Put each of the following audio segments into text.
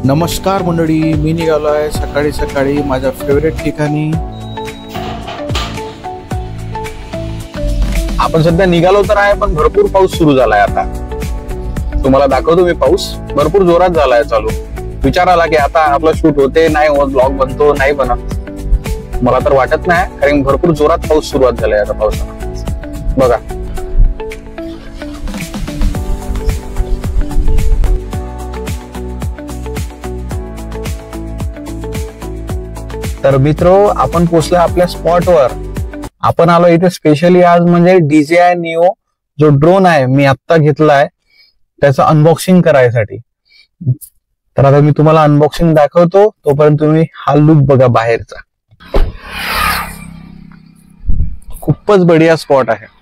नमस्कार मंडळी, मी निघालो आहे सकाळी सकाळी माझ्या फेवरेट ठिकाणी. आपण सध्या निघालो तर आहे, पण भरपूर पाऊस सुरू झालाय. आता तुम्हाला दाखवतो मी. पाऊस भरपूर जोरात झालाय चालू. विचार आला की आता आपला शूट होते नाही होत, ब्लॉग बनतो नाही बनत. मला तर वाटत नाही, कारण भरपूर जोरात पाऊस सुरुवात झालाय आता. पावसाला बघा. तर मित्रो, आपण पोहोचलो आपल्या स्पॉटवर. आपण आलो इथे स्पेशली आज, म्हणजे DJI Neo जो ड्रोन आहे मी आत्ता घेतलाय त्याचं अनबॉक्सिंग करायसाठी. तर आता मी तुम्हाला अनबॉक्सिंग दाखवतो, तोपर्यंत तुम्ही हा लुक बघा बाहेरचा. खूपच बढिया स्पॉट आहे.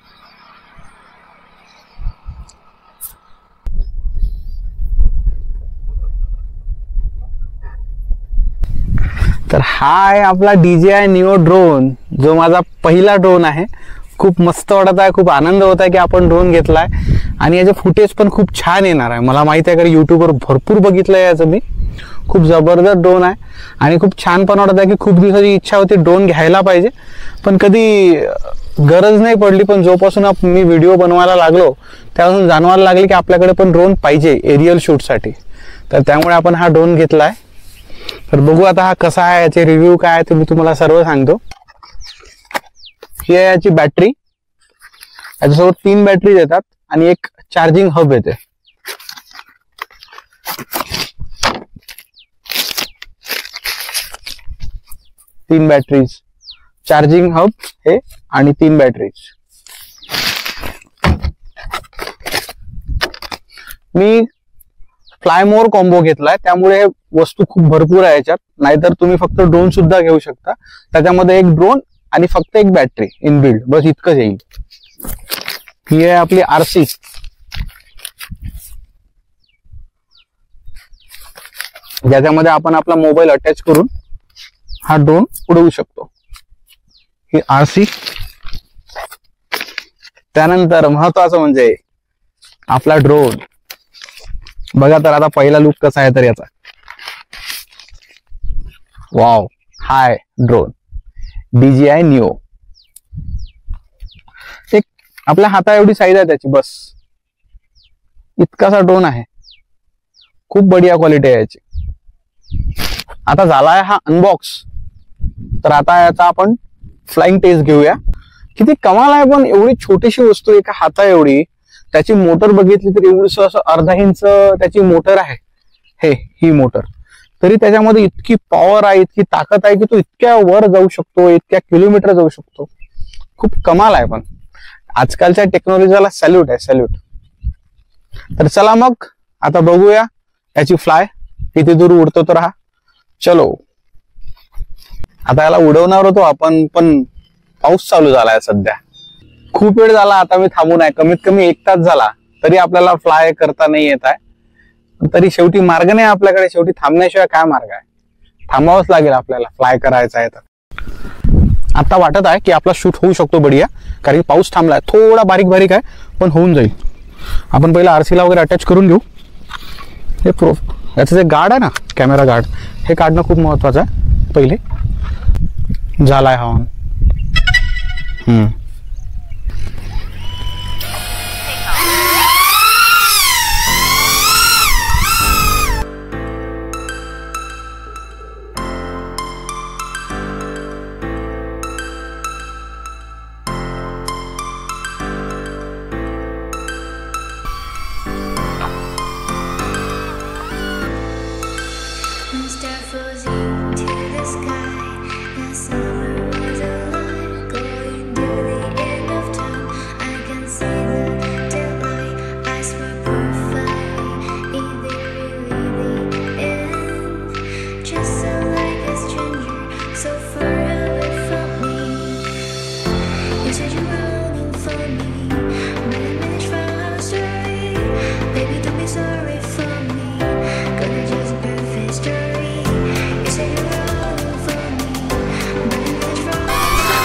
तर हा आहे आपला DJI Neo ड्रोन, जो माझा पहिला ड्रोन आहे. खूप मस्त वाटत आहे, खूप आनंद होत आहे की आपण ड्रोन घेतलाय. आणि याचे फुटेज पण खूप छान येणार आहे. मला माहिती आहे, कारण युट्यूबवर भरपूर बघितलंय याचं मी. खूप जबरदस्त ड्रोन आहे आणि खूप छान पण वाटत आहे की खूप दिवसाची इच्छा होती ड्रोन घ्यायला पाहिजे, पण कधी गरज नाही पडली. पण जोपासून मी व्हिडिओ बनवायला लागलो त्यापासून जाणवायला लागले की आपल्याकडे पण ड्रोन पाहिजे एरियल शूटसाठी. तर त्यामुळे आपण हा ड्रोन घेतलाय. तर बघू आता हा कसा आहे, याचे रिव्ह्यू काय आहे ते मी तुम्हाला सर्व सांगतो. ही आहे याची बॅटरी. याच्यासोबत 3 बॅटरीज येतात आणि एक चार्जिंग हब येते. तीन बॅटरीज, चार्जिंग हब हे आणि 3 बॅटरीज. मी फ्लाय मोर कॉम्बो घेतलाय, त्यामुळे वस्तू खूप भरपूर आहे याच्यात. नाहीतर तुम्ही फक्त ड्रोन सुद्धा घेऊ शकता. त्याच्यामध्ये एक ड्रोन आणि फक्त एक बॅटरी इनबिल्ड, बस इतकंच येईल. ही आहे आपली RC. ज्याच्यामध्ये आपण आपला मोबाईल अटॅच करून हा ड्रोन उडवू शकतो. ही RC. त्यानंतर महत्वाचं म्हणजे आपला ड्रोन. बघा तर आता पहिला लुक कसा आहे तर याचा. वाव, हाय ड्रोन DJI Neo. एक आपल्या हाता एवढी साईज आहे त्याची, बस इतकासा ड्रोन आहे. खूप बढिया क्वालिटी आहे याची. आता झालाय हा अनबॉक्स. तर आता याचा आपण फ्लाइंग टेस्ट घेऊया. किती कमाल आहे, पण एवढी छोटीशी वस्तू एका हाता एवढी. त्याची मोटर बघितली तर एवढंसं असं अर्धा इंच त्याची मोटर आहे. ही मोटर, तरी त्याच्यामध्ये इतकी पॉवर आहे, इतकी ताकद आहे की तो इतक्या वर जाऊ शकतो, इतक्या किलोमीटर जाऊ शकतो. खूप कमाल आहे. पण आजकालच्या टेक्नॉलॉजीला सॅल्यूट आहे, सॅल्यूट. तर चला मग आता बघूया याची फ्लाय किती दूर उडतो तर हा. चलो, आता याला उडवणार होतो आपण, पण पाऊस चालू झालाय सध्या. खूप वेळ झाला आता मी थांबून आहे. कमीत कमी 1 तास झाला तरी आपल्याला फ्लाय करता नाही येत आहे. तरी शेवटी मार्ग नाही आपल्याकडे. शेवटी थांबण्याशिवाय काय मार्ग आहे. थांबावंच लागेल आपल्याला फ्लाय करायचा आहे तर. आता वाटत आहे की आपला शूट होऊ शकतो बढिया, कारण पाऊस थांबलाय. थोडा बारीक बारीक आहे पण होऊन जाईल. आपण पहिला RC ला वगैरे अटॅच करून घेऊ. हे याचं जे गार्ड आहे ना, कॅमेरा गार्ड, हे काढणं खूप महत्वाचं आहे पहिले. झालाय हा ऑन.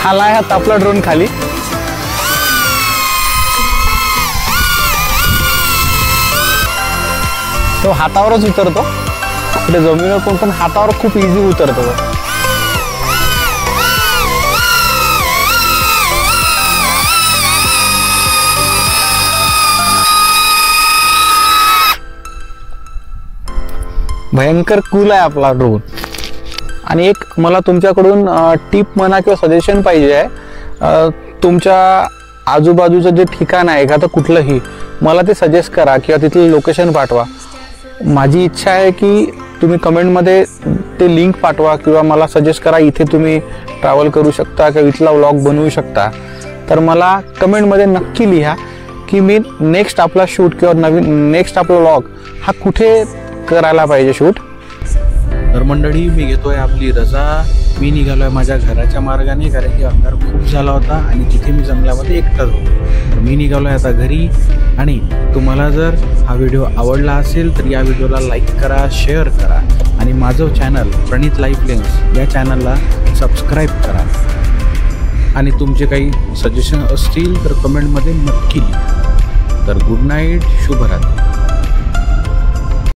आलाय हा आपला ड्रोन खाली. तो हातावरच उतरतो. इकडे जमिनीवर पण हातावर खूप इझी उतरतं. भयंकर कूल आहे आपला ड्रोन. आणि एक मला तुमच्याकडून टिप म्हणा किंवा सजेशन पाहिजे आहे. तुमच्या आजूबाजूचं जे ठिकाण आहे एखादं कुठलंही, मला ते सजेस्ट करा किंवा तिथलं लोकेशन पाठवा. माझी इच्छा आहे की तुम्ही कमेंटमध्ये ते लिंक पाठवा किंवा मला सजेस्ट करा इथे तुम्ही ट्रॅव्हल करू शकता किंवा इथला व्लॉग बनवू शकता. तर मला कमेंटमध्ये नक्की लिहा की मी नेक्स्ट आपला शूट किंवा नेक्स्ट आपला व्लॉग हा कुठे करायला पाहिजे शूट. तर मंडळी, मी घेतोय आपली रजा. मी निघालोय माझ्या घराच्या मार्गाने, कारण की अंधार खूप झाला होता आणि तिथे मी जंगलामध्ये एकटाच होतो. तर मी निघालोय आता घरी. आणि तुम्हाला जर हा व्हिडिओ आवडला असेल तर या व्हिडिओला लाईक करा, शेअर करा आणि माझं चॅनल प्रणित लाईफ लेन्स या चॅनलला सबस्क्राईब करा. आणि तुमचे काही सजेशन असतील तर कमेंटमध्ये नक्की लिहा. तर गुड नाईट, शुभरात्री.